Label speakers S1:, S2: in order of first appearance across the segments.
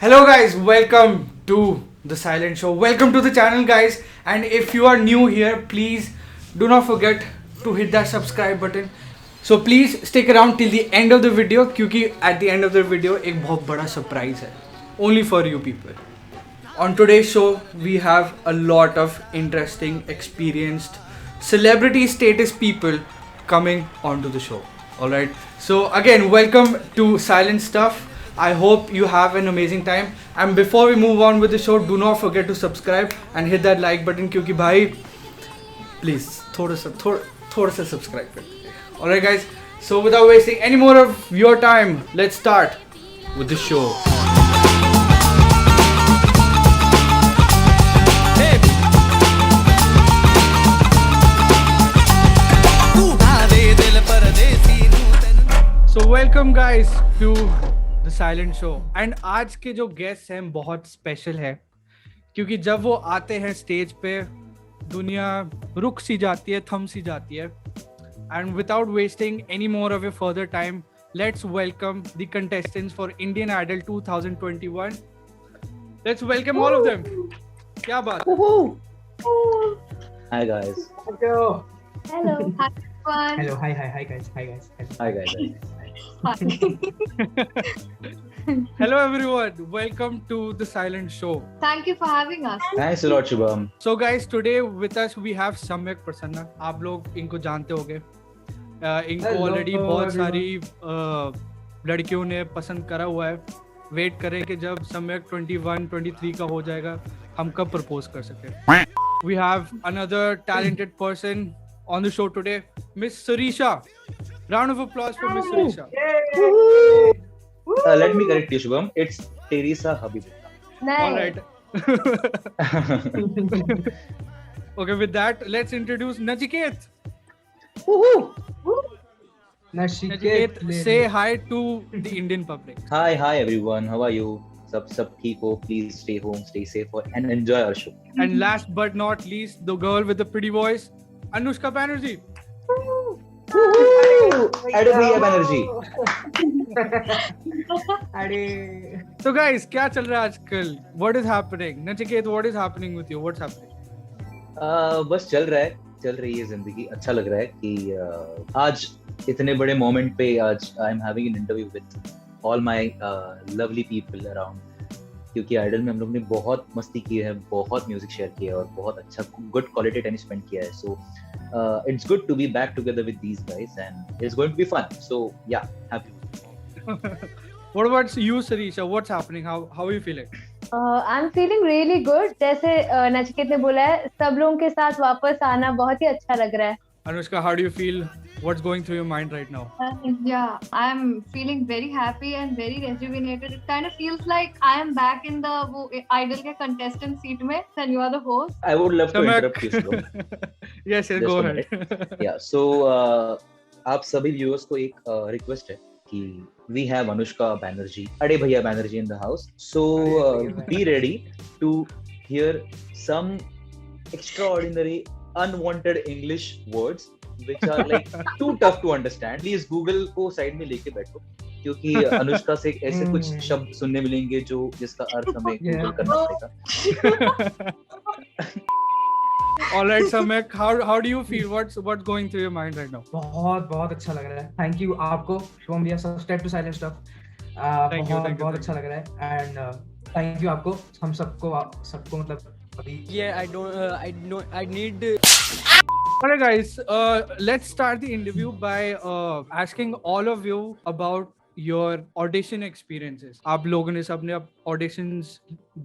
S1: Hello guys, welcome to the Silent Show. Welcome to the channel guys. And if you are new here, please do not forget to hit that subscribe button. So please stick around till the end of the video क्योंकि at the end of the video एक बहुत बड़ा surprise है. Only for you people. On today's show, we have a lot of interesting, experienced, celebrity status people coming onto the show. Alright, so again, welcome to Silent Stuff. I hope you have an amazing time. And before we move on with the show, do not forget to subscribe and hit that like button क्योंकि भाई please थोड़ा सा subscribe कर दीजिए. Alright guys, so without wasting any more of your time, let's start with the show. So welcome guys to the Silent Show. And आज के जो guest हैं बहुत स्पेशल है क्योंकि जब वो आते हैं स्टेज पे दुनिया रुक सी जाती है, थम सी जाती है. And without wasting any more of your further time, let's welcome the contestants for Indian Idol 2021. Let's welcome all of them. क्या बात?
S2: Hi guys.
S3: Hello.
S4: Hello. Hi, everyone.
S3: Hello. Hi guys.
S2: Hi guys.
S1: Hello everyone. Welcome to the Silent Show.
S4: Thank you for having us.
S2: Thanks a lot, Shubham.
S1: So guys, today with us we have Samyak Prasanna. आप लोग इनको जानते होंगे. इनको
S3: Hello,
S1: already बहुत
S3: everyone.
S1: सारी लड़कियों ने पसंद करा हुआ है. वेट करें कि जब सम्यक 21, 23 का हो जाएगा हम कब प्रपोज कर सकें. We have another talented person on the show today, Miss Sarisha. Round of applause for Miss Sarisha.
S2: Let me correct you, Shubham. It's Teresa Habibullah.
S4: Nice.
S1: All right. Okay, with that, let's introduce Nachiket. Nachiket, say hi to the Indian public.
S2: Hi everyone. How are you? सब ठीक हो? Please stay home, stay safe, and enjoy our show.
S1: And last but not least, the girl with the pretty voice, Anushka Banerjee.
S2: Add a energy.
S3: अरे
S1: So guys, क्या चल रहा है आजकल? What is happening? Nachiket, what is happening with you? What's happening?
S2: बस चल रही है जिंदगी. अच्छा लग रहा है कि आज इतने बड़े मोमेंट पे आज I am having an interview with all my lovely people around. क्योंकि आइडल में हम लोग ने बहुत मस्ती की है, बहुत म्यूजिक शेयर किया है और बहुत अच्छा गुड क्वालिटी टाइम स्पेंड किया है. सो it's good to be back together with these guys and it's going to be fun. So yeah, happy.
S1: What about you, Sarisha? What's happening? How are you feeling?
S4: I'm feeling really good. जैसे नचिकेत ने बोला है, सब लोगों के साथ वापस आना बहुत ही अच्छा लग रहा है.
S1: Anushka, how do you feel? What's going through your mind right now?
S4: Yeah, I'm feeling very happy and very rejuvenated. It kind of feels like I am back in the वो Idol के contestant seat में and you are the host.
S2: I would love to
S1: Samak.
S2: interrupt you, Shubham.
S1: Yes,
S2: Just
S1: go
S2: a
S1: ahead.
S2: Yeah, so आप सभी viewers को एक request है कि we have Anushka Banerjee, अड़े भैया Banerjee in the house. So be ready to hear some extraordinary unwanted English words which are like too tough to understand. Please Google को side में लेके बैठो क्योंकि अनुष्का से ऐसे कुछ शब्द सुनने मिलेंगे जो जिसका अर्थ हमें गूगल करना पड़ेगा.
S1: All right, Samyak, how do you feel? What's going through your mind right now?
S3: बहुत अच्छा लग रहा है. Thank you आपको शुभम भैया. Subscribe to Silent Stuff.
S1: Thank you.
S3: बहुत अच्छा लग रहा है and thank you आपको. हम सबको मतलब अभी
S5: Yeah, I need.
S1: Alright guys, let's start the interview by asking all of you about your audition experiences. आप लोगों ने सबने अब auditions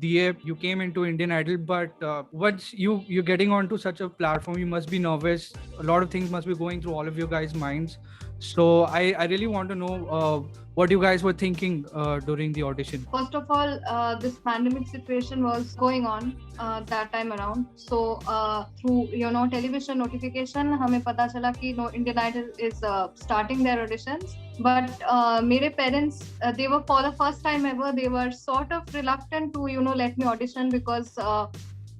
S1: दिए. You came into Indian Idol, but once you're getting onto such a platform, you must be nervous. A lot of things must be going through all of your guys' minds. So I really want to know what you guys were thinking during the audition.
S4: First of all, this pandemic situation was going on that time around. So through television notification, हमें पता चला कि Indian Idol is starting their auditions. But मेरे parents, they were for the first time ever, they were sort of reluctant to let me audition because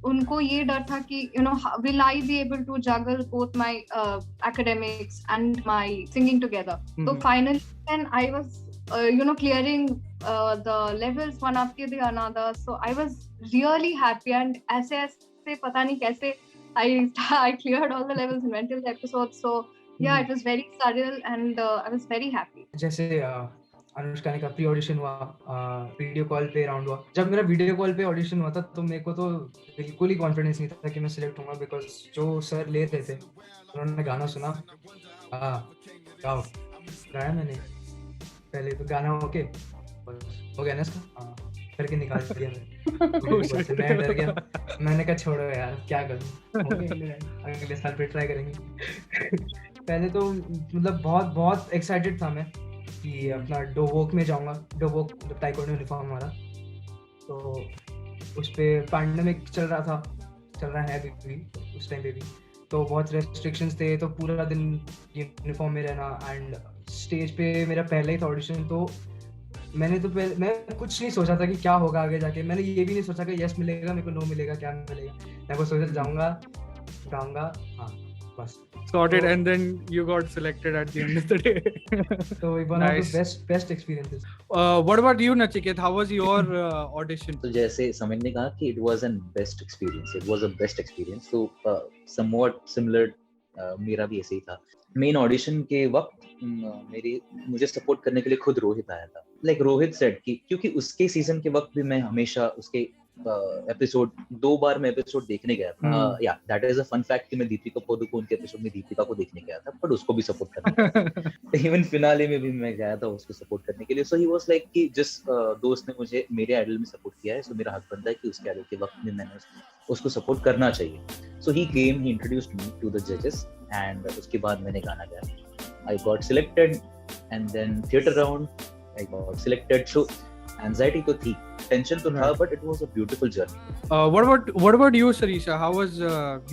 S4: उनको ये डर था कि will I be able to juggle both my academics and my singing together. So finally when I was clearing the levels one after the another. So I was really happy, and ऐसे पता नहीं कैसे I cleared all the levels in until the episode. So yeah, it was very surreal, and I was very happy.
S3: जैसे अनुष्का ने का pre audition हुआ, video call पे round हुआ. जब मेरा वीडियो कॉल पे ऑडिशन हुआ था तो मेरे को तो बिल्कुल ही कॉन्फिडेंस नहीं था कि मैं सिलेक्ट होऊंगा, बिकॉज जो सर ले रहे थे उन्होंने गाना सुना, गाओ, गाया मैंने पहले तो गाना ओके हो गया ना इसका, करके निकाल दिया मैं डर गया. मैंने कहा छोड़ो यार क्या करूं, अगले साल फिर ट्राई करेंगे. पहले तो मतलब बहुत एक्साइटेड था मैं कि अपना डोवोक में जाऊंगा. डोवोक मतलब ताइक्वांडो यूनिफॉर्म हमारा, तो उस पे पैंडेमिक चल रहा है अभी भी, उस टाइम पे भी तो बहुत रेस्ट्रिक्शंस थे, तो पूरा दिन यूनिफॉर्म में रहना. एंड स्टेज पे मेरा पहला ही था ऑडिशन, तो मैं कुछ नहीं सोचा था कि क्या होगा आगे जाके. मैंने ये भी नहीं सोचा कि यस मिलेगा मेरे को, नो मिलेगा, क्या मिलेगा. मैं को सोचा जाऊंगा, गाऊंगा, हाँ बस.
S1: Sorted, and then you got selected at the end of the day.
S3: So one of the best experiences.
S1: What about you, Nachiket? How was your audition?
S2: तो जैसे समीर ने कहा कि it was an best experience, it was a best experience. So somewhat similar मेरा भी ऐसे ही था. Main audition के वक्त मुझे सपोर्ट करने के लिए खुद रोहित आया था. लाइक रोहित सेड कि क्योंकि उसके सीजन के वक्त भी मैं हमेशा उसके एपिसोड 2 बार मैं एपिसोड देखने गया था. या that is a fun fact कि मैं दीपिका पादुकोण के एपिसोड में दीपिका को देखने गया था, बट उसको भी सपोर्ट करना. इवन फिनाले में भी मैं गया था उसको सपोर्ट करने के लिए. सो ही वाज लाइक कि जिस दोस्त ने मुझे मेरे आइडल में सपोर्ट किया है, सो मेरा हक बनता है कि उसके आइडल के वक्त में मैंने उसको सपोर्ट करना चाहिए. So he came, he introduced me to the जजेस, एंड उसके बाद मैंने गाना गाया. I got selected, and then theatre round I got selected. So anxiety तो थी, टेंशन तो था, but it was a beautiful journey.
S1: What about you, Sarisha? How was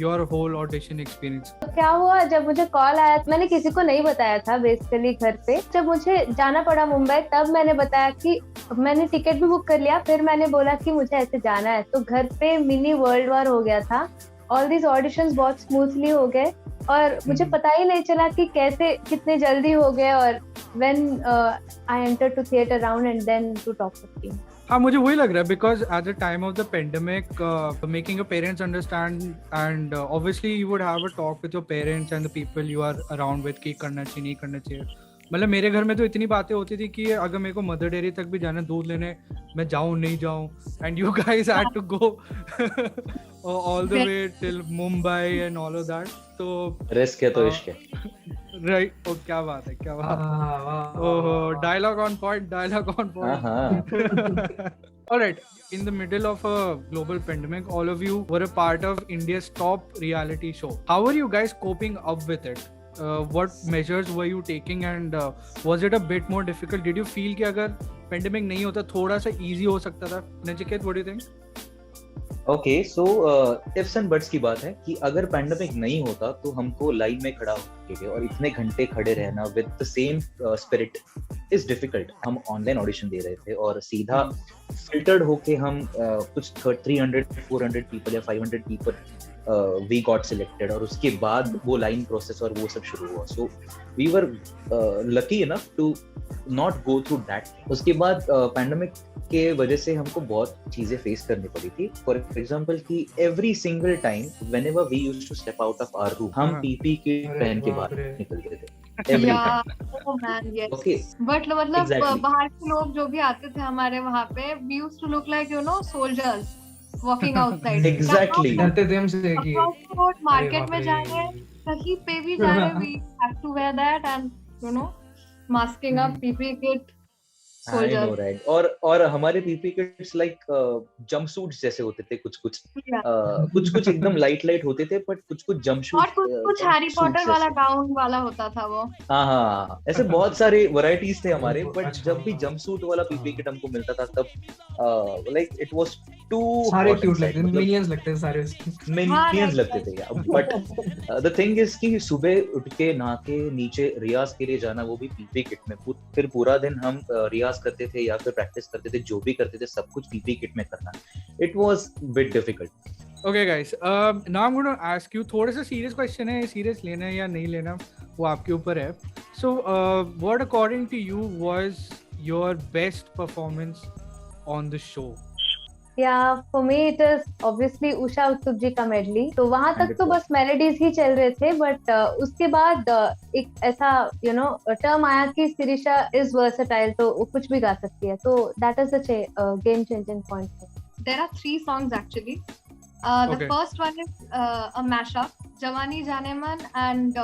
S1: your whole audition experience?
S6: क्या हुआ जब मुझे कॉल आया, मैंने किसी को नहीं बताया था बेसिकली घर पे. जब मुझे जाना पड़ा मुंबई, तब मैंने बताया कि मैंने टिकट भी बुक कर लिया. फिर मैंने बोला कि मुझे ऐसे जाना है, तो घर पे मिनी वर्ल्ड वॉर हो गया था. ऑल दीज ऑडिशंस बहुत स्मूथली हो गए और मुझे पता ही नहीं चला कि कैसे कितने जल्दी हो गए. और when I entered to theater round and then to top 15.
S1: हाँ, मुझे वही लग रहा है because at the time of the pandemic, making your parents understand, and obviously you would have a talk with your parents and the people you are around with कि करना चाहिए नहीं करना चाहिए. मतलब मेरे घर में तो इतनी बातें होती थी कि अगर मेरे को मदर डेयरी तक भी जाना दूध लेने, मैं जाऊँ नहीं जाऊँ, and you guys had to go all the way till Mumbai and all of that. तो
S2: रिस्क है तो इश्क है.
S1: Right. Oh, क्या बात है, क्या बात है. Oh, dialogue on point. All right. In the middle of a global pandemic, all of you were a part of India's top reality show. How are you guys coping up with it? What measures were you taking, and was it a bit more difficult? Did you feel कि अगर pandemic नहीं होता थोड़ा सा easy हो सकता था? Nachiket, what do you think?
S2: Okay, so ifs and buts की बात है कि अगर पैंडेमिक नहीं होता तो हमको लाइन में खड़ा होके और इतने घंटे खड़े रहना with the same spirit is difficult. हम ऑनलाइन ऑडिशन दे रहे थे और सीधा फिल्टर्ड होके हम कुछ 300 400 पीपल या 500 पीपल वी गॉट सिलेक्टेड, और उसके बाद वो लाइन प्रोसेस और वो सब शुरू हुआ. So we were lucky enough to not go through that. उसके बाद पैंडेमिक के वजह से हमको बहुत चीजें फेस करनी पड़ी थी. फॉर एग्जांपल कि every single time whenever we used to step out of our room, हम पीपी किट पहन के बाहर निकलते थे.
S4: मतलब बाहर के लोग जो भी आते थे हमारे वहाँ पे, we used to look like soldiers walking outside.
S2: Exactly.
S3: डरते थे हमसे कि
S4: मार्केट में जा रहे हैं, कहीं पे भी जा रहे हैं, we have to wear that and masking up, PPE kit.
S2: I know, right. और हमारे पीपी किट्स लाइक जंपसूट्स जैसे होते थे, कुछ एकदम लाइट होते थे, बट कुछ जंपसूट
S4: और कुछ हैरी पॉटर वाला गाउन वाला होता था वो.
S2: हाँ, ऐसे बहुत सारे वैरायटीज थे हमारे. बट जब भी जंपसूट वाला पीपी किट हमको मिलता था तब लाइक इट वाज टू
S3: सारे क्यूट लगते थे, मिनियंस लगते थे सारे,
S2: मिनियंस लगते थे. बट द थिंग इज कि सुबह उठ के नहा के नीचे रियाज के लिए जाना, वो भी पीपी किट में. फिर पूरा दिन हम रियाज करते थे या फिर प्रैक्टिस करते थे, जो भी करते थे सब कुछ पीपी किट में करना. It was bit difficult.
S1: Okay guys, now I'm going to ask you, थोड़ा सा सीरियस क्वेश्चन है, सीरियस लेना है या नहीं लेना वो आपके ऊपर है. So what according to you was your best performance on the show?
S6: Yeah, for me it is obviously Usha Uthup जी का medley. तो वहां तक तो
S2: 100%.
S6: बस melodies ही चल रहे थे, but उसके बाद एक ऐसा term आया कि Sirisha is versatile, तो वो कुछ भी गा सकती है. तो that is such a game changing point.
S4: There are 3 songs actually.
S1: Okay.
S4: The first one is a mashup, Jawani Janeman, and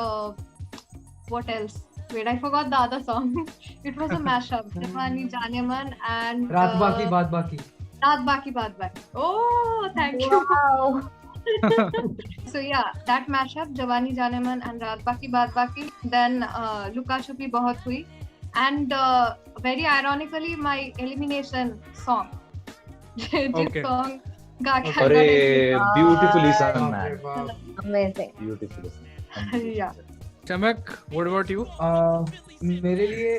S4: what else? Wait, I forgot the other song. It was a mashup, Jawani Janeman and
S3: रात बाकी बात बाकी.
S4: Raat Baki Baat Baki. Oh, thank you.
S6: Wow.
S4: So yeah, that mashup, Jawani Janeman and Raat Baki Baat Baki. Then Luka Chupi Bahut Hui. And very ironically, my elimination song.
S1: Okay.
S4: song गा के
S2: अरे
S4: मैंने-
S2: beautifully sung,
S3: बाप
S2: man.
S3: रे बाप.
S6: Amazing.
S2: Beautifully sung.
S4: Yeah.
S1: Chamak, what about you?
S3: मेरे लिए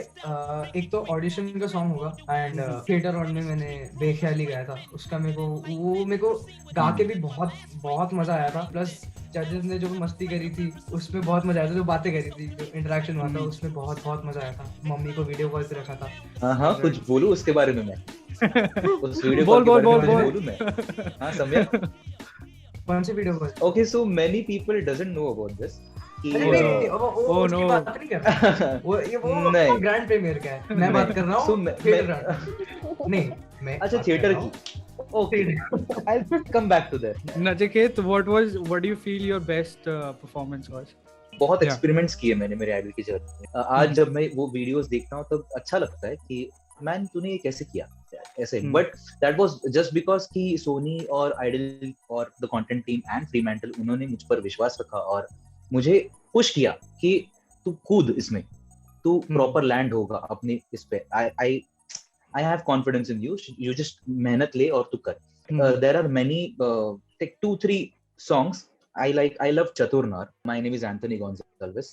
S3: एक तो ऑडिशन का सॉन्ग होगा एंड थिएटर ऑन में मैंने बेख्याली गाया था. उसका मेरे को गा के भी बहुत बहुत मजा आया था. प्लस जजेस ने जो मस्ती करी थी उसमें बहुत मजा आया था. जो बातें करी थी, जो इंटरेक्शन हुआ था, उसमें बहुत बहुत मजा आया था. मम्मी को वीडियो कॉल पे रखा था.
S2: हाँ कुछ बोलूं उसके बारे में मैं. उस वीडियो
S1: बोल,
S2: कॉल के
S1: बोल,
S2: बारे में
S1: बोल.
S2: बोलूं मैं. हाँ सम्यक.
S3: कौन सी video call?
S2: Okay, so many people doesn't know about this. कि
S3: अरे नहीं, वो उसकी
S1: no.
S3: बात नहीं कर रहा. वो
S2: नहीं.
S3: ग्रैंड प्रीमियर का है. मैं बात कर रहा
S2: So,
S3: हूँ
S2: मैं-
S3: थिएटर. नहीं, मैं
S2: अच्छा
S3: बात कर
S2: थिएटर
S3: रहा हूँ.
S2: की. Okay, I'll come back to that.
S1: Nachiket, what do you feel your best performance was?
S2: बहुत
S1: Yeah.
S2: एक्सपेरिमेंट्स किए मैंने मेरे आइडल की जर्नी में. आज जब मैं वो वीडियोस देखता हूँ तब अच्छा लगता है कि मैन तूने ये कैसे किया ऐसे. But that was just because कि सोनी और आइडल और द कंटेंट टीम एंड फ्रीमैंटल उन्होंने मुझ पर विश्वास रखा और मुझे पुश किया कि तू कूद इसमें, तू प्रॉपर लैंड होगा अपने इस पे. I have confidence in you just मेहनत ले और तू कर. There are many take 2-3 songs I love Chaturnar. My name is Anthony Gonzalez.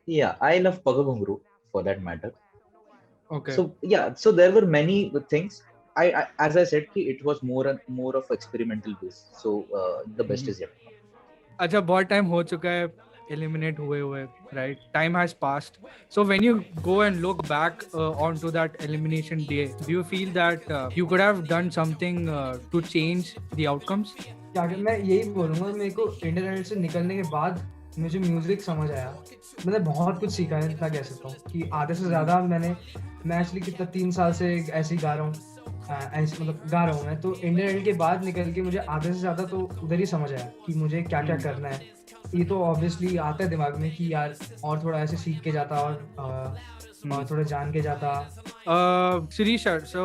S2: Yeah, I love Pagabungru for that matter.
S1: Okay.
S2: So yeah, so there were many things. I as I said, it was more of experimental base. So the best is yet.
S1: अच्छा, बहुत time हो चुका है eliminate हुए, right? Time has passed. So when you go and look back onto that elimination day, do you feel that you could have done something to change the outcomes?
S3: क्या मैं यही बोलूंगा. मेरे को इंडियन आइडल से निकलने के बाद मुझे म्यूजिक समझ आया. मैंने बहुत कुछ सीखा है, इतना कह सकता हूँ कि आधे से ज्यादा मैं एक्चुअली कितना 3 साल से ऐसे ही गा रहा हूँ. ऐसे मतलब गा रहा हूँ मैं. तो इंडियन आइडल के बाद निकल के मुझे आधे से ज्यादा तो उधर ही समझ आया कि मुझे क्या क्या करना है. ये तो ऑब्वियसली आता है दिमाग में कि यार और थोड़ा ऐसे सीख के जाता और थोड़ा जान के जाता.
S1: Sirisha, so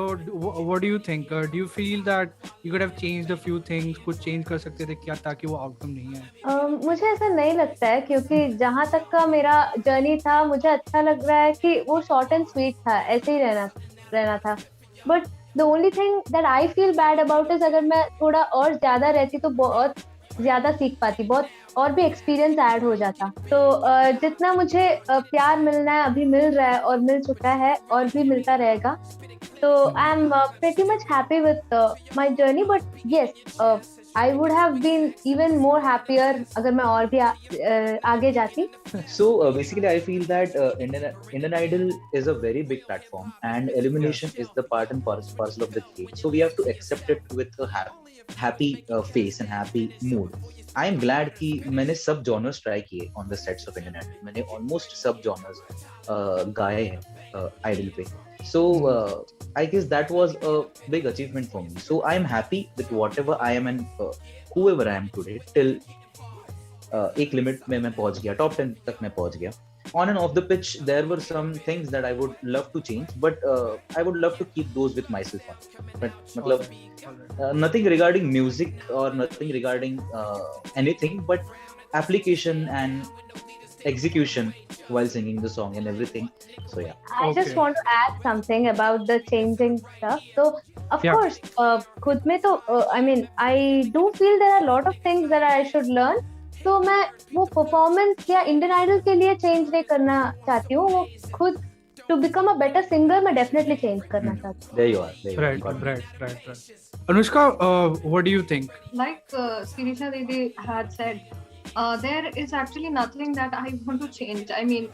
S1: what do you think? Do you feel that you could have changed a few things? कुछ change कर सकते थे क्या ताकि वो outcome नहीं आए?
S6: मुझे ऐसा नहीं लगता है, क्योंकि जहाँ तक का मेरा जर्नी था मुझे अच्छा लग रहा है कि वो शॉर्ट एंड स्वीट था, ऐसे ही रहना था. But the only thing that I feel bad about is अगर मैं थोड़ा और ज्यादा रहती तो बहुत ज्यादा सीख पाती, बहुत और भी एक्सपीरियंस ऐड हो जाता. तो जितना मुझे प्यार मिलना है अभी मिल रहा है और मिल चुका है और भी मिलता रहेगा. तो I am pretty much happy with my journey. But yes, I would have been even more happier अगर मैं और भी आगे जाती.
S2: So basically, I feel that Indian Idol is a very big platform, and elimination is the part and parcel of the game. So we have to accept it with a happy face and happy mood. I am glad कि मैंने सब genres try किए on the sets of Indian Idol. मैंने almost सब genres गाए हैं Idol पे. So I guess that was a big achievement for me. So I am happy with whatever I am and whoever I am today. Till एक limit में मैं पहुंच गया, top 10 तक मैं पहुंच गया. On and off the pitch, there were some things that I would love to change, but I would love to keep those with myself on. But मतलब nothing regarding music or nothing regarding anything, but application and execution while singing the song and everything. So yeah.
S6: I just want to add something about the changing stuff. So of course, खुद में तो I mean I do feel there are a lot of things that I should learn. तो मैं वो performance या Indian Idol के लिए change नहीं करना चाहती हूँ. वो खुद to become a better singer मैं definitely change करना चाहती हूँ.
S2: There you are.
S1: Right. Anushka, what do you think?
S4: Like Sirisha Didi had said, there is actually nothing that I want to change. I mean,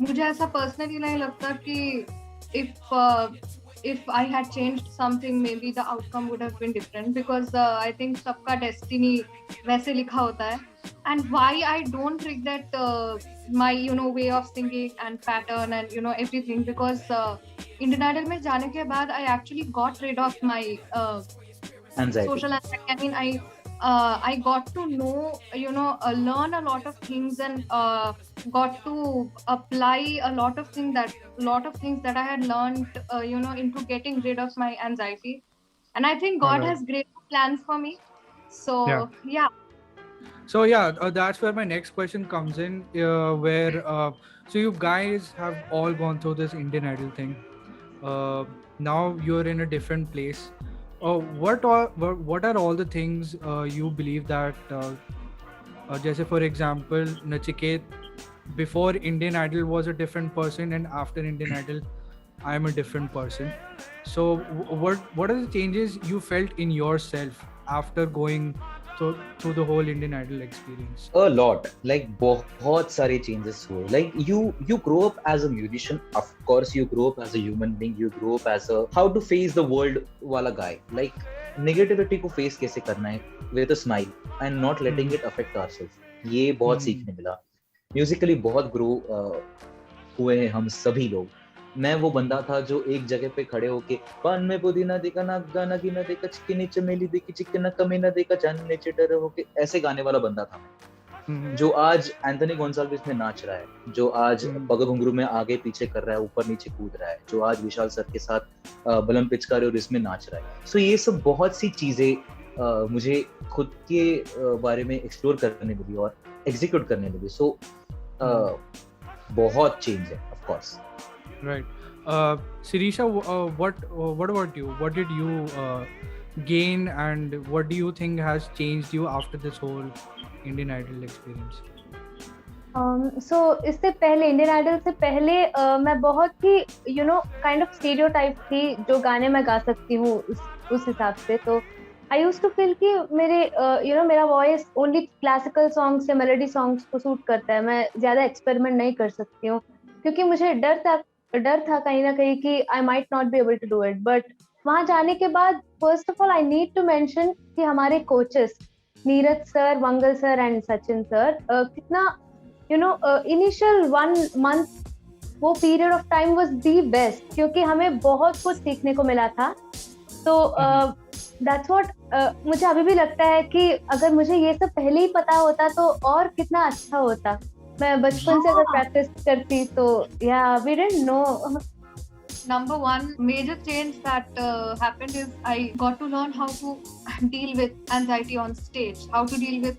S4: मुझे ऐसा personally नहीं लगता कि if I had changed something, maybe the outcome would have been different, because I think सबका destiny वैसे लिखा होता है. And why I don't regret my way of singing and pattern and everything, because Indian Idol में जाने के बाद I actually got rid of my
S2: Anxiety.
S4: social anxiety. I mean, I got to know, learn a lot of things, and got to apply a lot of things that I had learned, into getting rid of my anxiety. And I think God
S1: Alright.
S4: has great plans for me. So yeah.
S1: So yeah, that's where my next question comes in. Where so you guys have all gone through this Indian Idol thing. Now you're in a different place. What are all the things you believe that? Just for example, Nachiket, before Indian Idol was a different person, and after Indian Idol, I am a different person. So what are the changes you felt in yourself after going through the whole Indian Idol experience?
S2: A lot, like बहुत सारे changes हुए. Like you grow up as a musician, of course you grow up as a human being, you grow up as a how to face the world वाला guy. Like negativity को face कैसे करना है with a smile and not letting it affect ourselves. ये बहुत सीखने मिला. Musically बहुत grow हुए हैं हम सभी लोग. मैं वो बंदा था जो एक जगह पे खड़े होके पान में पुदीना देखा ना गाना की ना देखा चिकनी चमेली देखी चिकना कमी ना देखा जानने चिटर होके ऐसे गाने वाला बंदा था मैं, जो आज एंथनी गोंसाल्विस में नाच रहा है, जो आज पग घुंघरू में आगे पीछे कर रहा है, ऊपर नीचे कूद रहा है, जो आज विशाल सर के साथ बलम पिचकारी और इसमें नाच रहा है. सो ये सब बहुत सी चीजें मुझे खुद के बारे में एक्सप्लोर करने मिली और एग्जीक्यूट करने मिली. सो बहुत चेंज है of course.
S1: Right. Sirisha, what about you? What did you gain, and what do you think has changed you after this whole Indian Idol experience?
S6: So इससे पहले इंडियन आइडल से पहले मैं बहुत ही काइंड ऑफ स्टीरियोटाइप थी जो गाने मैं गा सकती हूँ उस हिसाब से. तो आई यूज्ड टू फील कि मेरे मेरा वॉइस ओनली क्लासिकल सॉन्ग्स या मेलोडी सॉन्ग्स को सूट करता है. मैं ज्यादा एक्सपेरिमेंट नहीं कर सकती हूँ क्योंकि मुझे डर था कहीं ना कहीं कि I might not be able to do it. But वहां जाने के बाद first of all I need to mention कि हमारे coaches Neeraj sir, Mangal sir and Sachin sir कितना इनिशियल 1 month वो period of time was the best, क्योंकि हमें बहुत कुछ सीखने को मिला था. तो दैट्स व्हाट मुझे अभी भी लगता है कि अगर मुझे ये सब पहले ही पता होता तो और कितना अच्छा होता. मैं बचपन से अगर प्रैक्टिस करती तो we didn't know.
S4: Number one major change that happened is I got to learn how to deal with anxiety on stage, how to deal with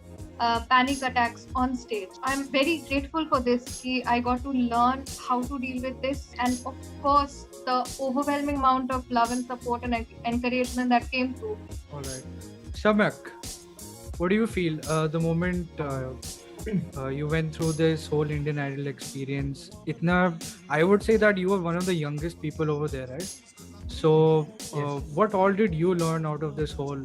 S4: panic attacks on stage. I'm very grateful for this. I got to learn how to deal with this, and of course the overwhelming amount of love and support and encouragement that came through.
S1: All right. Shamak, what do you feel the moment you went through this whole Indian Idol experience? I would say that you were one of the youngest people over there, right? So what all did you learn out of this whole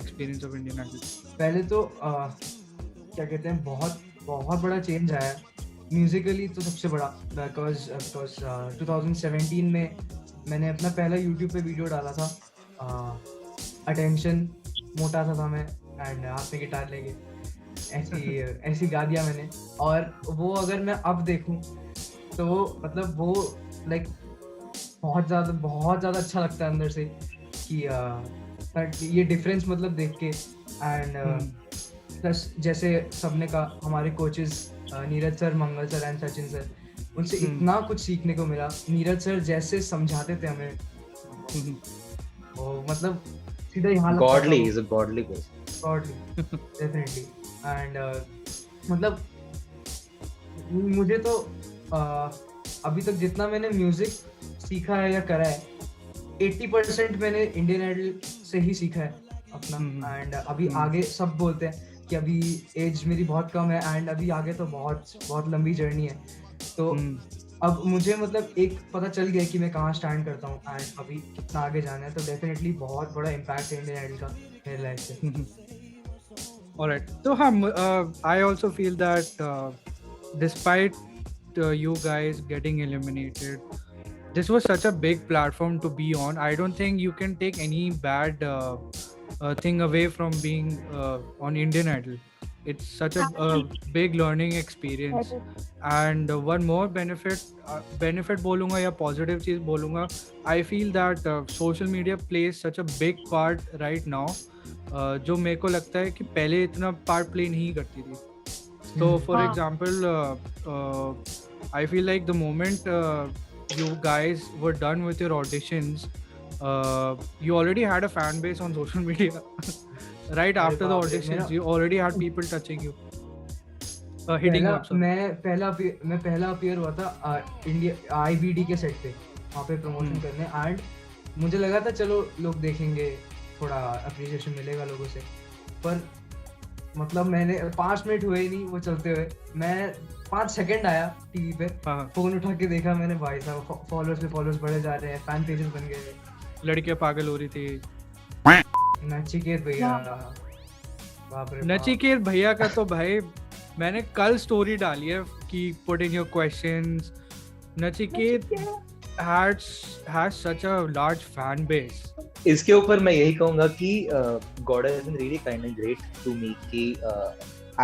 S1: experience of Indian Idol?
S3: पहले तो क्या कहते हैं बहुत बड़ा change आया Musically. तो सबसे बड़ा बिकॉज 2017 में मैंने अपना पहला यूट्यूब पे वीडियो डाला था. अटेंशन मोटा सा था मैं एंड हाथ में गिटार लेके ऐसी गा दिया मैंने. और वो अगर मैं अब देखूं तो मतलब वो लाइक बहुत ज़्यादा अच्छा लगता है अंदर से कि ये डिफरेंस मतलब देख के. एंड प्लस जैसे सबने कहा हमारे coaches Neeraj sir, Mangal sir and Sachin sir, उनसे इतना कुछ सीखने को मिला. नीरज सर जैसे समझाते थे हमें वो मतलब सीधा यहाँ
S2: Godly is a godly person.
S3: Godly, definitely. And मतलब मुझे तो अभी तक जितना मैंने म्यूजिक सीखा है या करा है 80% मैंने इंडियन आइडल से ही सीखा है अपना. एंड अभी आगे सब बोलते हैं कि अभी एज मेरी बहुत कम है एंड अभी आगे तो बहुत लंबी जर्नी है. तो अब मुझे मतलब एक पता चल गया कि मैं कहाँ स्टैंड करता हूँ एंड अभी कितना आगे जाना है. तो डेफिनेटली बहुत बड़ा इम्पैक्ट है इंडियन आइडल का मेरे लाइफ से.
S1: All right. So I also feel that despite you guys getting eliminated, this was such a big platform to be on. I don't think you can take any bad thing away from being on Indian Idol. It's such a big learning experience. And one more benefit बोलूँगा या positive चीज़ बोलूँगा. I feel that social media plays such a big part right now. जो मेरे को लगता है कि पहले इतना part play नहीं करती थी. So for
S4: हाँ.
S1: example, I feel like the moment you guys were done with your auditions, you already had a fan base on social media. Right after the auditions, you already had people touching you, hitting you up.
S3: मैं पहला appear हुआ था India IBD के set पे, वहाँ पे promotion करने, and मुझे लगा था चलो लोग देखेंगे, थोड़ा अप्रिसिएशन मिलेगा लोगों से, पर मतलब मैंने 5 मिनट हुए ही नहीं वो चलते हुए, मैं 5 सेकंड आया टीवी पे, फोन उठा के देखा मैंने, भाई साहब फॉलोअर्स पे फॉलोअर्स बढ़े जा रहे हैं, फैन पेजेस बन गए,
S1: लड़कियां पागल हो रही थी.
S3: नचिकेत भैया, बाप रे बाप.
S1: नचिकेत भैया का तो भाई मैंने कल स्टोरी डाली है कि put in your questions. Nachiket has such a large fan base.
S2: इसके ऊपर मैं यही कहूंगा कि God has been really kind and great to me कि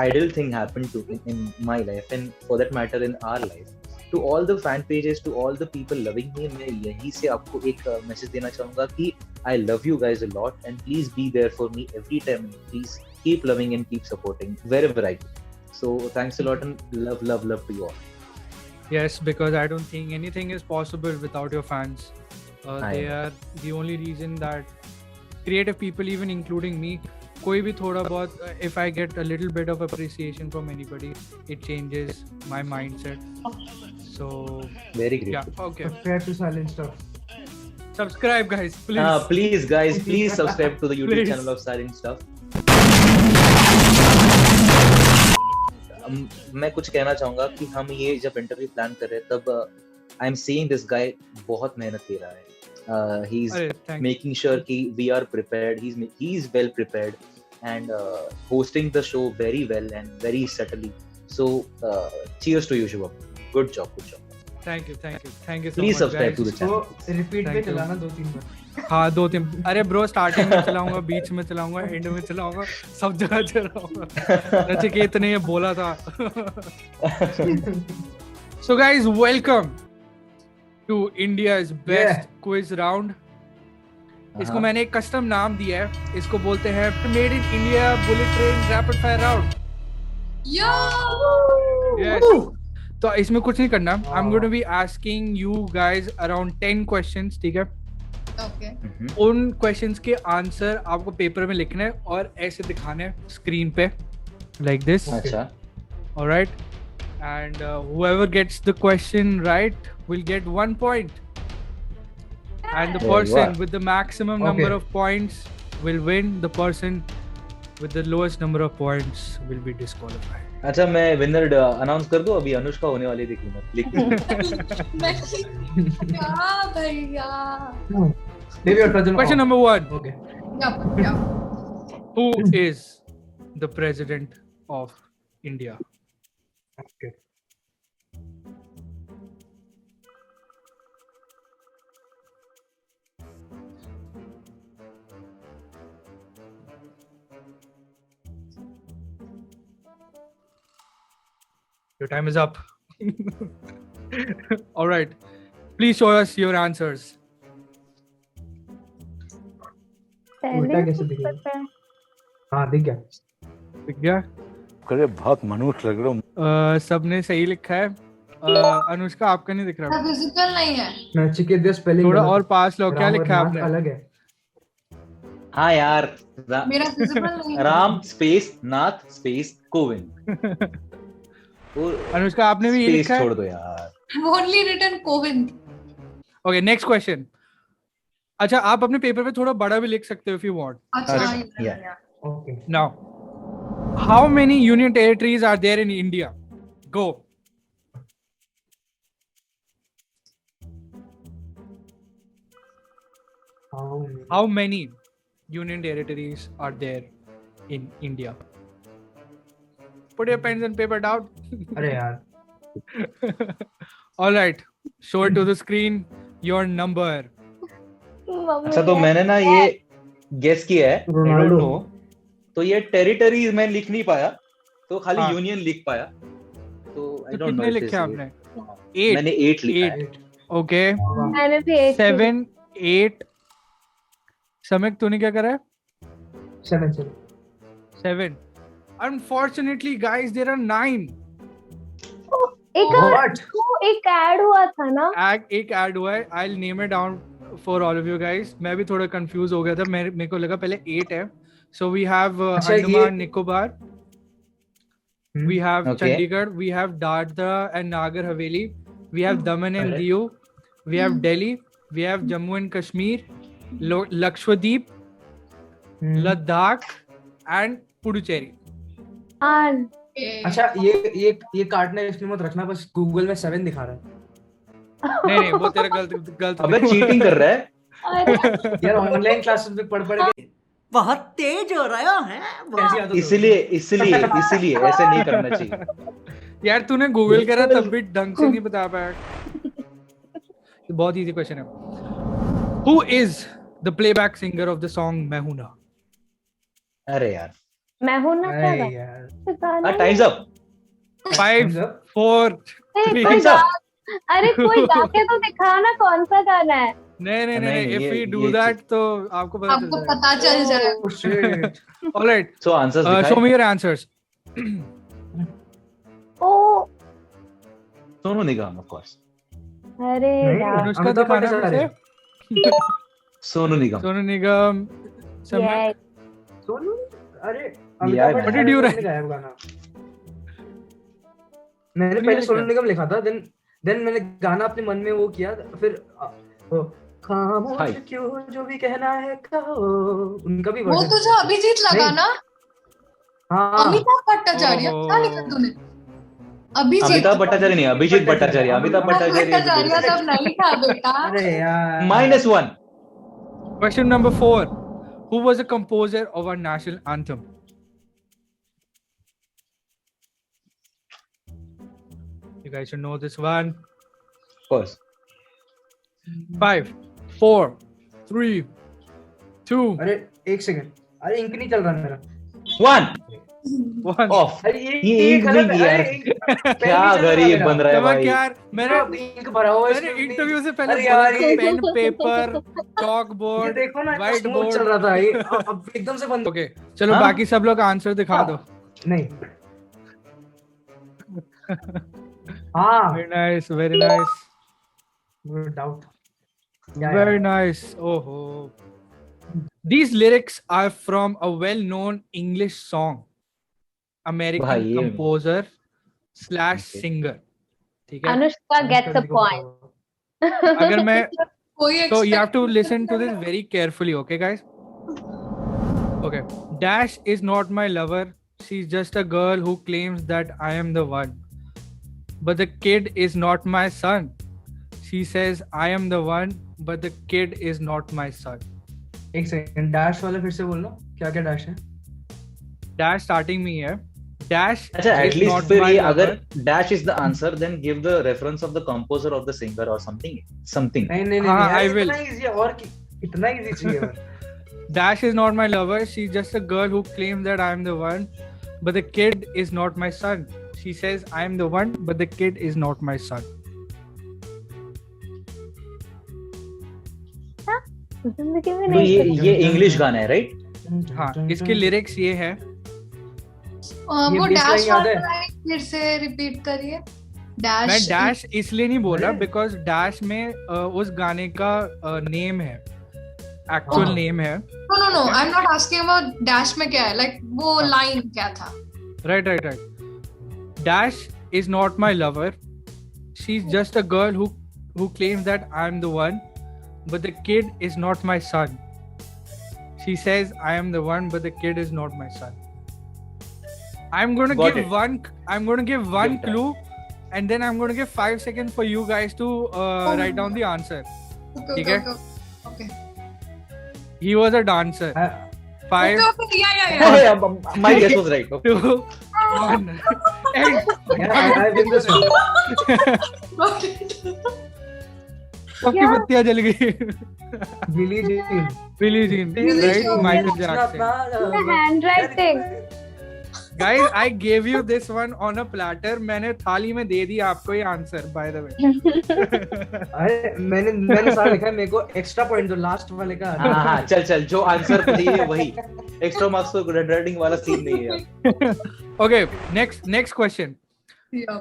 S2: ideal thing happened to in my life and for that matter in our life. To all the fan pages, to all the people loving me, मैं यही से आपको एक message देना चाहूंगा कि I love you guys a lot and please be there for me every time. Please keep loving and keep supporting wherever I go. So thanks a lot and love to you all.
S1: Yes, because I don't think anything is possible without your fans. They are the only reason that creative people, even including me, कोई भी थोड़ा बहुत, if I get a little bit of appreciation from anybody, it changes my mindset. So
S2: very great.
S1: Yeah, okay.
S3: Subscribe to Silent Stuff.
S1: Subscribe, guys, please.
S2: Please, guys, please subscribe to the YouTube channel of Silent Stuff. मैं कुछ कहना चाहूंगा कि हम ये जब interview plan कर रहे हैं तब I am seeing this guy बहुत मेहनत ले रहा है. ही इज मेकिंग श्योर कि we are prepared, he is well prepared and hosting the show very well and very subtly. So cheers to you, Shubham. Good job.
S1: Thank you so
S2: Please
S1: much,
S2: subscribe
S1: guys.
S2: to the channel.
S3: तो repeat पे चलाना 2-3 बार.
S1: हाँ 2-3. अरे bro, starting में चलाऊंगा, बीच में चलाऊंगा, and में चलाऊंगा, सब जगह चलाऊंगा. नचिकेत ने ये बोला था. So guys, welcome to India's best quiz round. इसको मैंने एक कस्टम नाम दिया है. इसको बोलते हैं made in India bullet train rapid fire round. Yes. तो इसमें कुछ नहीं करना. I'm going to be asking you guys around 10 questions, ठीक है?
S4: Okay.
S1: उन questions के आंसर आपको पेपर में लिखना है और ऐसे दिखाने हैं स्क्रीन पे, like this.
S2: अच्छा.
S1: All right. And whoever gets the question right will get 1 point. And the person with the maximum number of points will win. The person with the lowest number of points will be disqualified.
S2: अच्छा, मैं winner announce कर दूं. अभी अनुष्का होने वाली है, देखना.
S4: क्या भैया.
S1: Question number 1.
S3: Okay.
S4: Yeah.
S1: Who is the president of India?
S3: Okay.
S1: Your time is up. All right. Please show us your answers.
S3: उल्टा कैसे दिखेगा? हाँ, दिख गया.
S1: दिख गया?
S7: करे बहुत मनुष्य लग रहा हूँ.
S1: सबने सही लिखा है. अनुष्का, आपका नहीं दिख रहा.
S4: फिजिकल नहीं है.
S3: नचिकेत दिया स्पेलिंग
S1: थोड़ा और पास लो. क्या लिखा है आपने?
S3: अलग है.
S2: हाँ यार,
S4: मेरा फिजिकल नहीं है.
S2: राम स्पेस नाथ स्पेस कोविंद.
S1: अनुष्का, आपने भी ये लिखा है?
S2: छोड़ दो यार.
S4: Only written Kovind.
S1: Okay, next question. अच्छा, आप अपने पेपर पे थोड़ा बड़ा भी लिख सकते हो if you want.
S4: अच्छा,
S2: yeah.
S3: Okay.
S1: Now, how many union territories are there in India? Go. How many union territories are there in India? Put your pens and paper down.
S3: अरे यार.
S1: All right. Show it to the screen. your number.
S2: अच्छा तो मैंने ना ये guess किया है, I don't know. तो ये टेरिटरी मैं लिख नहीं पाया, तो खाली
S1: हाँ।
S2: यूनियन लिख पाया, तो I
S1: तो
S2: don't know.
S1: कितने
S2: if
S1: लिखे
S2: this is
S1: आपने?
S2: it.
S1: 8.
S2: मैंने 8 लिखा है.
S1: Okay.
S6: मैंने भी 8
S1: 7, 8. समिक तूने क्या करा है? 7. Unfortunately, guys, there are 9.
S6: एक ऐड हुआ था ना.
S1: एक ऐड हुआ है. I'll name it down for all of you guys. मैं भी थोड़ा कंफ्यूज हो गया था. मेरे को लगा पहले 8 है. So we have Andaman Nicobar. We have
S2: Okay.
S1: Chandigarh. We have Dadra and Nagar Haveli. We have Daman and
S2: Correct.
S1: Diu. We have Delhi. We have Jammu and Kashmir. Lakshadweep, Ladakh, and Puducherry.
S6: हाँ.
S3: अच्छा ये काटना इसमें मत रखना, बस Google में 7 दिखा रहा है.
S1: नहीं वो तेरा गलत.
S2: अबे चीटिंग कर रहा है.
S6: अरे
S3: यार ऑनलाइन क्लासेस में पढ़ के
S5: बहुत तेज हो रहा है.
S3: कैसी आदत हो गई?
S2: इसीलिए ऐसे नहीं करना चाहिए.
S1: यार तूने गूगल करा तब भी ढंग से नहीं बता पाया. ये बहुत इजी क्वेश्चन है. Who is the playback singer of the song मैं हूं ना?
S2: अरे यार.
S6: मैं हूं ना क्या
S3: अरे
S6: गाना?
S3: यार
S6: गाना
S2: टाइम्स अप.
S1: 5, 4,
S6: नहीं,
S1: 3.
S6: कोई अरे कोई गा के तो दिखा ना कौन सा गाना है.
S1: नहीं. If we do
S2: ये
S1: that तो आपको
S4: पता चल जाएगा.
S3: Oh, shit.
S1: All right.
S2: So answers
S1: Show me your answers.
S6: O
S2: Sonu Nigam of course.
S6: अरे
S3: नहीं,
S6: यार.
S1: अनुष्का
S3: अमिताभ
S1: दिखाना
S3: बच्चन
S1: मुझे.
S2: सोनू निगम.
S1: सोनू निगम.
S6: Yes.
S3: सोनू अरे
S2: यार,
S1: What did you write?
S3: गाया गाना. मैंने पहले सोनू निगम लिखा था, देन मैंने गाना अपने मन में वो किया, फिर वो खामोश
S2: हाय.
S3: क्यों जो भी कहना है कहो, उनका भी
S4: वो
S3: version
S4: तुझे
S3: है.
S4: अभिजीत लगा
S3: नहीं.
S4: ना?
S3: हाँ
S4: अमिताभ भट्टाचार्य
S1: ओहो।
S4: क्या लिखा तूने? अभिजीत
S2: अमिताभ भट्टाचार्य नहीं, अभिजीत भट्टाचार्य. अमिताभ
S4: भट्टाचार्य
S2: भट्टाचार्य.
S4: सब नहीं था बेटा.
S3: अरे यार
S2: -1.
S1: Question number 4. Who was the composer of our national anthem? You guys should know this one.
S2: Of course.
S1: 5, 4, 3, 2,
S3: अरे एक सेकंड, अरे इंक नहीं चल रहा मेरा.
S2: 1
S1: 1.
S2: off.
S3: अरे
S2: ये
S3: ये
S2: इंक
S3: गलत
S2: नहीं
S3: है.
S2: यार.
S3: अरे इंक
S2: क्या गरीब बन रहा है भाई.
S1: यार मैंने
S3: इंक भरा हुआ है
S1: मैंने
S3: इसमें.
S1: इंटरव्यू से
S3: अरे
S1: पहले
S3: यार,
S1: बोला
S3: ये-
S1: पेन पेपर चॉक
S3: ये
S1: बोर्ड
S3: देखो ना,
S1: white
S3: स्मूथ
S1: board.
S3: चल रहा था ये, अब एकदम से बंद.
S1: ओके चलो
S2: हाँ?
S1: बाकी सब लोग आंसर दिखा दो.
S3: नहीं. हाँ
S1: Very nice.
S3: Doubt.
S1: Very nice. Oh. These lyrics are from a well-known English song. American
S2: भाई, ये-
S1: composer /
S2: Okay.
S1: singer. ठीक है.
S6: Anushka gets the point.
S1: अगर मैं
S4: कोई
S1: so you have
S4: expect
S1: to
S4: नहीं
S1: listen to
S4: कर
S1: this
S4: रहा.
S1: very carefully, okay, guys? Okay. Dash is not my lover. She's just a girl who claims that I am the one. But the kid is not my son. She says I am the one, but the kid is not my son.
S3: एक second, dash वाला फिर से बोलना, क्या क्या dash है?
S1: Dash starting में है. Dash
S2: अच्छा,
S1: is
S2: at least
S1: not
S2: फिर
S1: my
S2: ये
S1: lover.
S2: अगर dash is the answer, then give the reference of the composer of the singer or something.
S3: नहीं
S1: हाँ,
S3: यार,
S1: I will.
S3: इतना इजी है और इतना इजी चाहिए.
S1: Dash is not my lover. She's just a girl who claims that I am the one, but the kid is not my son. She says I am the one, but the kid is not my son.
S6: जिंदगी में
S2: तो
S6: नहीं
S2: ये
S6: सुनी.
S2: ये English गाना है, right?
S1: हाँ, इसके लिरिक्स ये है.
S4: वो
S3: ये
S4: डैश
S3: baseline याद है?
S4: वाला फिर से रिपीट करिए.
S1: मैं
S4: डैश
S1: डैश इसलिए नहीं बोला
S3: अरे।
S1: बिकॉज डैश में उस गाने का नेम है, एक्चुअल
S3: हाँ।
S1: नेम है.
S4: No I am not asking about dash में क्या है, लाइक वो लाइन क्या था.
S1: Right. Dash is not my lover. She is just a girl who claims that I am the one, but the kid is not my son. She says I am the one, but the kid is not my son. I'm going to
S2: Got
S1: give
S2: it.
S1: one. I'm going to give one
S2: Give that.
S1: clue, and then I'm going to give 5 seconds for you guys to write down the answer. ठीक है?
S4: Okay
S1: He was a dancer. 5,
S4: या
S2: My guess was right. Okay.
S1: 2, 1. End.
S3: I think this one.
S1: सबकी
S6: क्या?
S1: बत्तियां जल गई.
S3: Billie Jean
S1: Billie Jean, right? Michael Jackson.
S6: Handwriting.
S1: Guys, I gave you this one on a platter. मैंने थाली में दे दिया आपको ये आंसर, by the way.
S3: अरे मैंने सारा लिखा है, मेरे को एक्स्ट्रा पॉइंट दो लास्ट वाले का.
S2: हाँ चल जो आंसर चाहिए वही. एक्स्ट्रा मार्क्स तो रेडिंग वाला सीन नहीं है.
S1: Okay, next question.
S4: Yeah.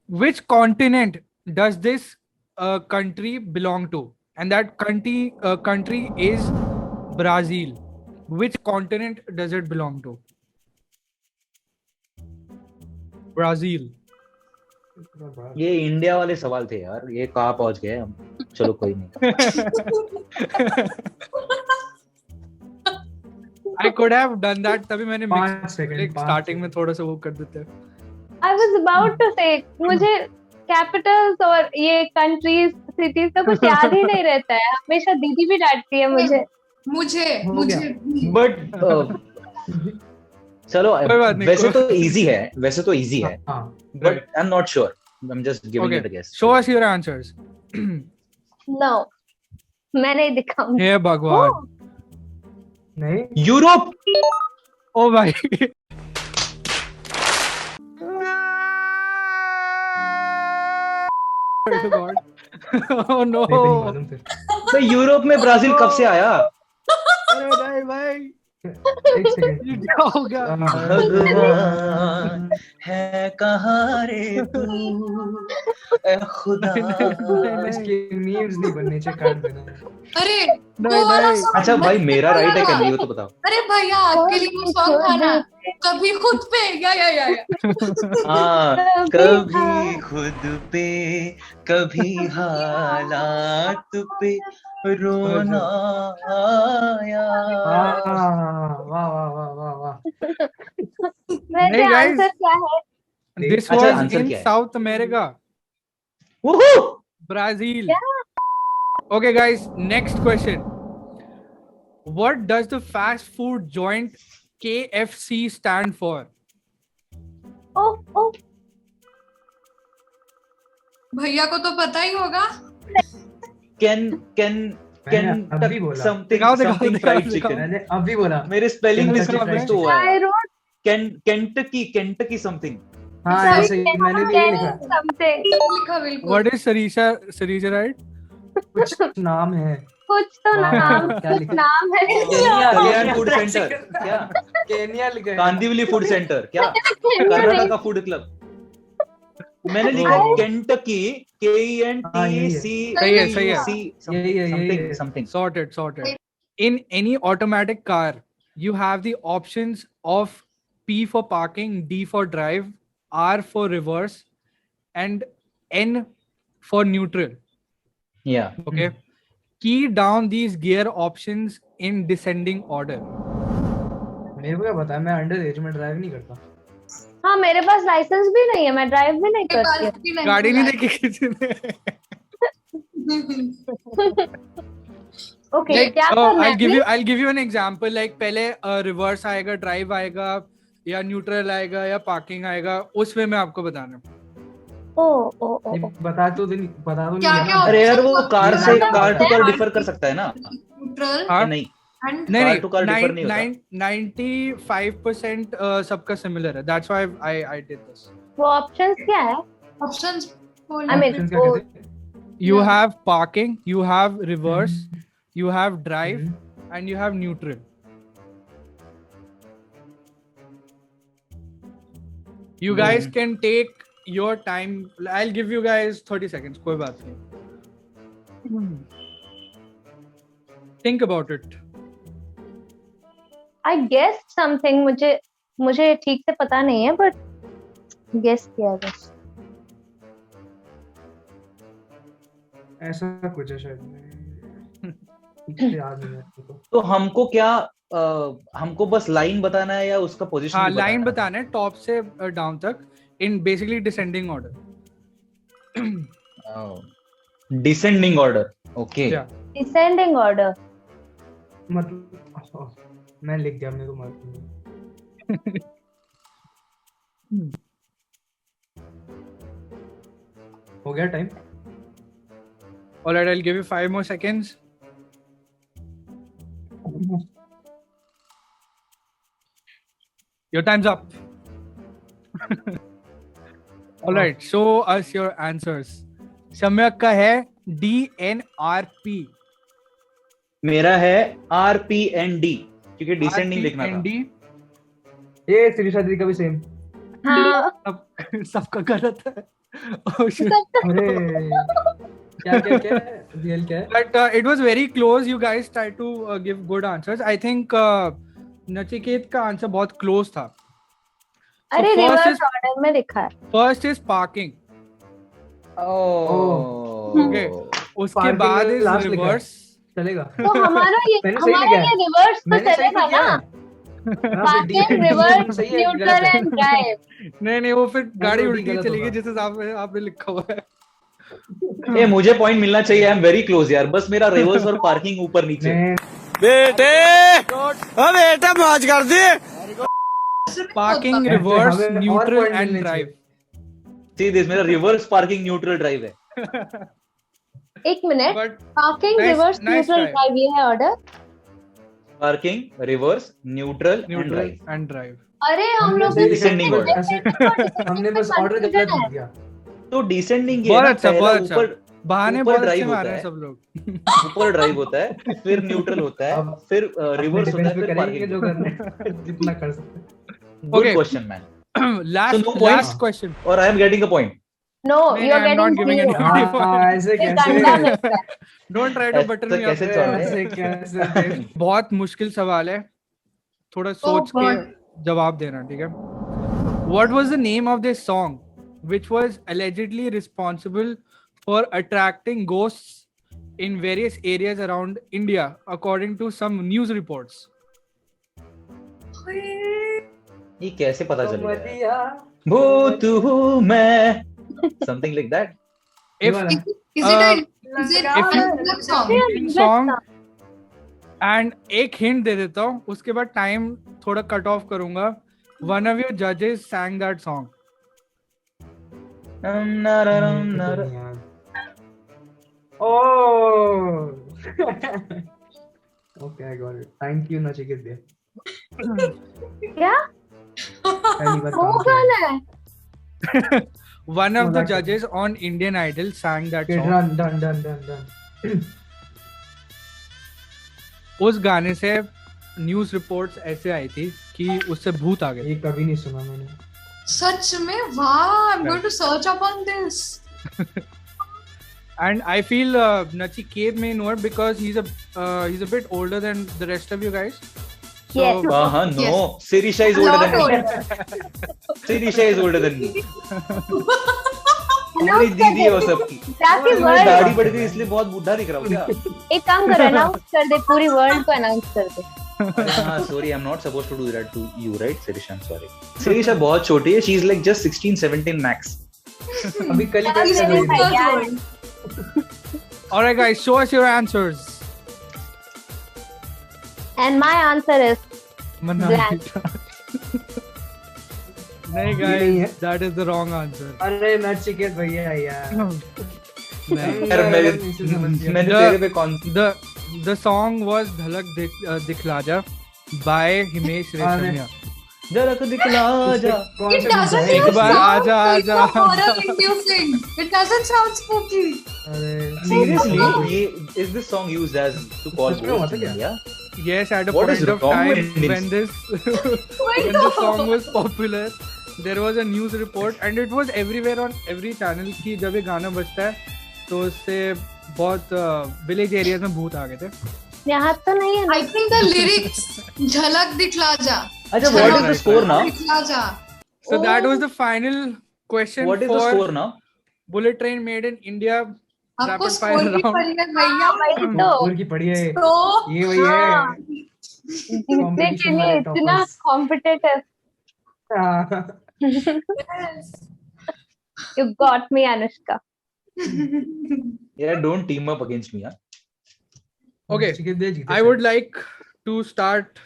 S1: Which continent does this country belong to? And that country is Brazil. Which continent does it belong to? Brazil.
S2: ये इंडिया वाले सवाल थे यार, ये कहाँ पहुंच गए हम. चलो कोई नहीं.
S1: I could have done that. तभी मैंने
S3: 5 सेकंड
S1: स्टार्टिंग में थोड़ा सा वो कर देते.
S6: I was about to say, मुझे कैपिटल्स और ये कंट्रीज सिटीज का कुछ याद ही नहीं रहता है. हमेशा दीदी भी डांटती है मुझे.
S4: मुझे
S2: बट चलो
S1: कोई बात नहीं,
S2: वैसे तो इजी है
S3: हाँ
S2: but I am not sure. I am just giving it a
S1: Okay,
S2: guess.
S1: show us your answers.
S6: No, मैं नहीं दिखाऊंगी.
S1: हे भगवान.
S3: नहीं
S2: यूरोप.
S1: ओ भाई. God. Oh no.
S3: नहीं नहीं मालूम फिर.
S2: भाई यूरोप में ब्राजील कब से आया?
S1: अरे नहीं भाई.
S3: एक सेकंड.
S1: ये क्या हो गया?
S2: भगवान है कहाँ रे तू, ए खुदा.
S3: इसके मीम्स नहीं बनने चाहिए, काट देना.
S4: अरे
S1: नहीं नहीं.
S2: अच्छा भाई मेरा राइट है क्या नहीं, हो तो बताओ.
S4: अरे भैया आपके लिए वो सॉन्ग था ना, कभी खुद पे. या
S2: हाँ कभी खुद पे कभी हालात पे रोना आया.
S3: वाह वाह वाह वाह वाह.
S6: वैसे
S1: नहीं, guys.
S6: आंसर क्या है?
S1: This
S2: अच्छा,
S1: was
S2: आंसर
S1: in
S2: क्या है?
S1: South America,
S2: Woohoo!
S1: Brazil. Okay, guys. Next question. What does the fast food joint KFC stand for?
S6: ओ
S4: भैया को तो पता ही होगा.
S2: Can
S3: मैंने अभी बोला.
S2: something
S1: दिखाओ,
S2: fried
S1: दिखाओ.
S2: chicken.
S3: मैंने अभी बोला.
S2: मेरे स्पेलिंग
S3: Kentucky
S2: मिस्टेक
S3: fried
S2: तो हुआ है.
S6: I wrote
S2: Kentucky something.
S3: हाँ ऐसे ही मैंने भी ये लिखा.
S6: समथिंग.
S4: लिखा बिल्कुल.
S1: What is Sarisha right?
S3: कुछ नाम है.
S6: कुछ तो
S3: हाँ,
S6: नाम
S3: क्या
S6: कुछ
S3: लिखा?
S6: नाम है.
S2: कल्याण फूड सेंटर क्या?
S3: केनिया लिखा है.
S2: कांदिवली फूड सेंटर क्या? Karnataka food club. मैंने लिखा
S1: Oh.
S2: Kentucky KENTC.
S1: सही है.
S3: यही है.
S2: something.
S1: Sorted. In any automatic car, you have the options of P for parking, D for drive, R for reverse, and N for neutral.
S2: Yeah.
S1: Okay. Key down these gear options in descending order.
S3: मेरे को क्या पता है, मैं under as में drive नहीं करता.
S6: हाँ मेरे पास लाइसेंस भी नहीं है, मैं ड्राइव भी नहीं करती.
S1: गाड़ी नहीं देखी किसी ने.
S6: ओके
S1: Like,
S6: क्या करना है?
S1: I'll give you an example. Like पहले reverse आएगा, drive आएगा, या neutral आएगा, या parking आएगा. उसमें मैं आपको बताना.
S3: नहीं, बता तो नहीं
S4: क्या
S3: ना.
S2: अरे यार वो कार से
S6: मतलब
S2: कार टू कार
S6: है।
S2: डिफर कर सकता है ना.
S4: न्यूट्रल
S1: हाँ?
S2: नहीं
S1: नहीं
S2: कार टू कार डिफर नहीं होता.
S1: 95% सबका similar है. That's why I did this.
S6: वो ऑप्शंस क्या है?
S4: ऑप्शंस
S6: I mean,
S3: Options क्या कहते हैं?
S1: You
S4: Yeah.
S1: have parking, you have reverse, you have drive,
S3: hmm.
S1: and you have neutral. You guys can take your time. I'll give you guys 30 seconds. कोई बात नहीं. Think about it.
S6: I guessed something. मुझे ठीक से पता नहीं है, but guess किया बस.
S3: ऐसा कुछ है शायद. ठीक से याद नहीं है मेरे को.
S2: तो हमको क्या हमको बस लाइन बताना है या उसका पोजीशन?
S1: हाँ, लाइन बताना है टॉप से डाउन तक in basically descending order.
S2: Descending order. Okay.
S1: Yeah.
S6: Descending order.
S3: मतलब मैं लिख दिया, मेरे को मालूम नहीं. हो गया time.
S1: All right, I'll give you 5 more seconds. Your time's up. All right, show us your answers. सम्यक का है DNRP.
S2: मेरा है RPND क्योंकि डिसेंडिंग लिखना था.
S1: RPND.
S3: ये शिरीषा दीदी का भी सेम.
S6: हाँ
S1: सबका गलत है. Oh shit.
S3: अरे क्या रियल क्या है?
S1: But it was very close. You guys tried to give good answers. I think Nachiket का आंसर बहुत close था.
S6: अरे
S1: first
S6: रिवर्स
S1: is-
S6: ऑर्डर में लिखा है.
S1: First is parking. Okay. उसके
S3: Parking
S1: बाद
S3: में
S1: is
S3: last लिखा है.
S1: reverse.
S3: चलेगा.
S6: तो हमारा ये
S3: मैंने सही
S6: हमारा
S3: लिखा
S6: ये रिवर्स तो
S3: मैंने सही
S6: चलेगा
S3: तो किया
S6: ना.
S3: है.
S6: पार्किंग रिवर्स
S3: सही है,
S6: न्यूट्रल
S3: गलत है.
S6: And drive.
S1: नहीं वो फिर गाड़ी
S3: तो
S1: उल्टी
S3: गलत
S1: चलेगी
S3: होगा.
S1: जिस हिसाब से आपने लिखा हुआ है.
S2: ए मुझे पॉइंट मिलना चाहिए. आई एम वेरी क्लोज यार. बस मेरा रिवर्स और पार्किंग ऊपर नीचे.
S3: मैं
S5: बेटा मौज कर दी.
S1: Parking,
S3: ऐसे
S1: reverse,
S3: हमें और
S1: neutral
S3: point
S1: and
S3: मिलने
S1: drive.
S2: See this, मेरा रिवर्स पार्किंग न्यूट्रल ड्राइव है.
S6: एक minute.
S1: But
S6: parking
S1: Nice-
S6: reverse
S1: nice
S6: neutral
S1: try.
S6: Drive ये है order.
S2: Parking reverse neutral and
S1: neutral
S2: drive.
S1: and drive.
S6: अरे हम
S3: हमने
S6: लोग
S3: सही
S2: descending order.
S3: हमने बस ऑर्डर गलत लिख दिया.
S2: तो डिसेंडिंग
S1: बहुत अच्छा, बहुत अच्छा.
S2: ऊपर
S1: बहाने
S2: ऊपर
S1: बहुत अच्छे
S2: drive
S1: मार
S2: होता
S1: रहे हैं
S2: है.
S1: सब लोग.
S2: ऊपर ड्राइव होता है, फिर न्यूट्रल होता है,
S3: अब
S2: फिर रिवर्स होता है, फिर
S3: करेंगे जो
S2: पार्किंग.
S3: करना है, जितना कर सकते.
S2: Good
S1: Okay.
S2: Question man.
S1: last
S2: So no points?
S1: last question.
S2: और I am getting a point.
S6: No
S1: नहीं,
S6: you are
S1: I'm not
S6: getting
S1: giving
S6: zero.
S1: any-
S3: हाँ, ऐसे
S6: ये गंदा
S3: कैसे?
S6: मिलता है.
S1: Don't try to butter me
S2: कैसे
S1: up.
S2: चल रहा है?
S3: ऐसे कैसे?
S1: बहुत मुश्किल सवाल है. थोड़ा सोच के
S4: God.
S1: जवाब देना, ठीक है? What was the name of this song which was allegedly responsible for attracting ghosts in various areas around India according to some news reports?
S2: ये कैसे पता चलेगा?
S3: मरिया.
S2: भूत हूँ मैं. Something like that.
S1: If
S3: वाला.
S4: Is it a is it
S1: if
S4: a
S1: you-
S4: love song?
S1: song and एक hint दे देता हूँ, उसके बाद टाइम थोड़ा कट ऑफ करूंगा. One of your judges sang that song.
S3: Oh. Okay, I got it. Thank you, Nachiket dear.
S6: क्या?
S3: पहली बार
S6: वो
S3: काम किया.
S6: गाना है.
S1: One of the
S3: Mazak-
S1: judges on Indian Idol sang that
S3: Okay,
S1: song.
S3: done.
S1: उस गाने से न्यूज रिपोर्ट्स ऐसे आई थी कि उससे भूत आ गए.
S3: ये कभी नहीं सुना मैंने.
S4: Such में wow, I'm going to search up on this.
S1: And I feel Nachiket may know it because he's a bit older than the rest of you guys. So,
S6: Yes.
S2: हाँ no.
S4: Yes.
S2: Sirisha is
S4: A
S2: older
S4: lot
S2: than me.
S4: older.
S2: Sirisha is older than me.
S6: Announce
S2: मेरी
S6: कर
S2: दीदी है वो
S6: दे.
S2: सबकी.
S6: जाके
S2: मेरी
S6: world
S2: दाढ़ी बढ़ गई इसलिए बहुत बूढ़ा दिख रहा हूँ क्या?
S6: एक काम कर अनाउंस कर दे. पूरी वर्ल्ड को अनाउंस कर दे.
S2: हाँ sorry, I'm not supposed to do that to you, right, Sirisha? I'm sorry. Sirisha बहुत छोटी है. She's like just 16, 17 max.
S3: अभी कल ही
S6: He's
S3: कर
S6: very
S3: रही
S6: high.
S3: है.
S1: all right, guys, show us your answers.
S6: And my answer is
S1: Manali. नहीं
S3: नहीं है.
S1: guys, that is the wrong answer.
S3: अरे नचिकेत भैया यार.
S1: नहीं.
S2: यार
S3: इसे समझ गया.
S2: मैंने
S1: The-
S2: तेरे पे कौन
S1: The song was Dhalak Dikhla Ja by Himesh Reshamya.
S2: झलक दिखला जा.
S3: कौन
S4: It
S3: सा
S4: doesn't
S3: गीत है?
S4: even
S1: बार
S4: sound
S1: आजा,
S4: like
S1: आजा,
S4: a horror
S1: आजा.
S4: inducing. It doesn't sound spooky.
S3: अरे
S2: Seriously, ये is this song used as to call
S3: सच में हुआ
S2: ghosts
S3: था
S2: in
S3: क्या?
S2: India?
S1: Yes, at a
S2: What is
S1: point of
S2: wrong
S1: time
S2: with Indians?
S1: when this song was popular, there was a news report and it was everywhere on every channel कि जब ये गाना बजता है तो उससे बहुत विलेज एरियाज में भूत आ गए थे.
S6: यहाँ तो नहीं है ना.
S4: I think the lyrics झलक दिखला जा.
S2: अच्छा, what is the score now?
S4: दिखला जा.
S1: So that was the final question
S2: What is the
S1: for
S2: score now?
S1: Bullet Train Made in India
S4: आपको
S1: rapid
S4: स्कोर
S1: fire
S4: की
S1: round.
S4: पड़ी है भैया.
S6: वही तो.
S3: और की पढ़ी है.
S4: तो
S3: ये वही है.
S6: हाँ. जीतने के लिए इतना competitive. You got me, Anushka.
S2: Yeah, don't team up against me, huh?
S1: Okay,
S3: Nachiket भैया जीते
S1: I would like to start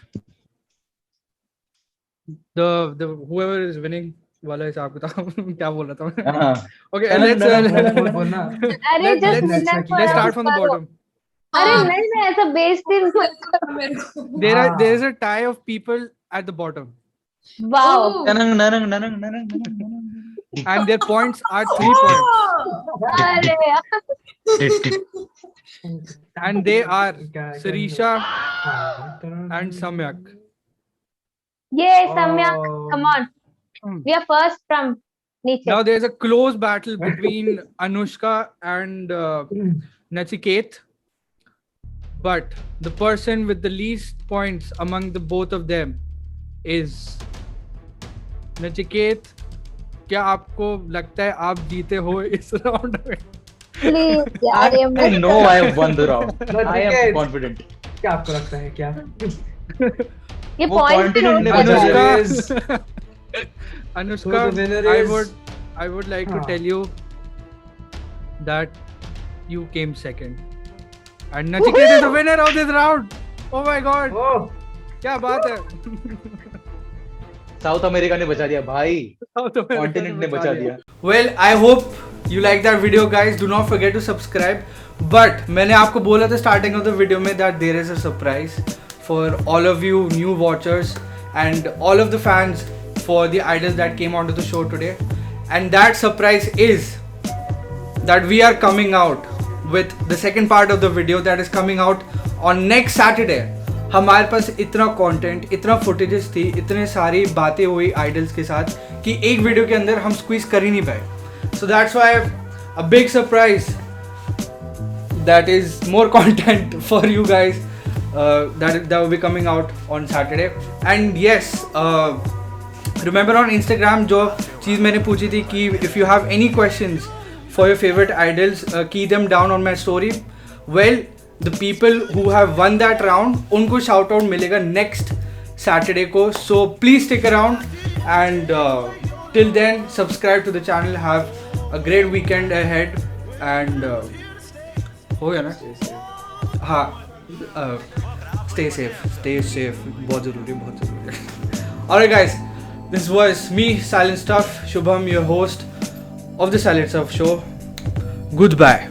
S1: the whoever is winning वाला हिसाब किताब क्या बोल रहा था मैं?
S2: हाँ
S1: Okay,
S3: बोलना
S6: अरे
S1: let's-
S6: just
S3: let's-
S6: winner
S3: let's
S6: for
S1: let's start from the
S6: Oscar.
S1: bottom.
S6: अरे
S4: हाँ।
S6: नहीं मैं ऐसा बेचती हूँ.
S1: There is a tie of people at the bottom,
S6: Wow.
S4: Ooh.
S2: ननंग ननंग ननंग ननंग ननंग
S1: and their points are 3 points,
S6: अरे यार.
S1: and they are
S3: क्या-
S1: Sirisha
S3: हाँ.
S1: and Samyak.
S6: Yeah, Samyak.
S3: Oh.
S6: Come on. We are first from Niche.
S1: Now there is a close battle between Anushka and Nachiket, but the person with the least points among the both of them is Nachiket. क्या आपको लगता है आप जीते हो इस round में?
S6: Please, यार ये
S2: I
S6: मत
S2: know I have won the round.
S3: But
S2: I am
S3: Niket,
S2: confident.
S3: क्या आपको लगता है क्या?
S6: ये
S2: वो
S6: point
S2: continent ने
S6: पे
S2: बचा
S6: होता
S2: लिया।
S6: है.
S1: Anushka, Anushka,
S3: So the winner
S1: I
S3: is-
S1: would like to
S3: हाँ.
S1: tell you that you came second, and Nachiket is the winner of this round. Oh my God!
S3: Oh,
S1: क्या बात है?
S2: साउथ अमेरिका ने बचा दिया भाई.
S1: South America
S2: Continent ने बचा दिया.
S1: Well, I hope you like that video, guys. Do not forget to subscribe. But मैंने आपको बोला था starting of the video में that there is a surprise for all of you new watchers and all of the fans for the idols that came onto the show today. And that surprise is that we are coming out with the second part of the video that is coming out on next Saturday. हमारे पास इतना content, इतना footages थी, इतने सारी बातें हुई idols के साथ कि एक वीडियो के अंदर हम स्क्वीज कर ही नहीं पाए. So that's why a big surprise that is more content for you guys that will be coming out on Saturday. And yes, remember on Instagram जो चीज़ मैंने पूछी थी कि if you have any questions for your favorite idols, key them down on my story. Well, the people who have won that round उनको shout out मिलेगा next Saturday को. So please stick around and till then subscribe to the channel. Have a great weekend ahead and हो गया ना? हाँ, stay safe, बहुत ज़रूरी. Alright guys, this was me, Silent Stuff, Shubham, your host of the Silent Stuff show. Goodbye.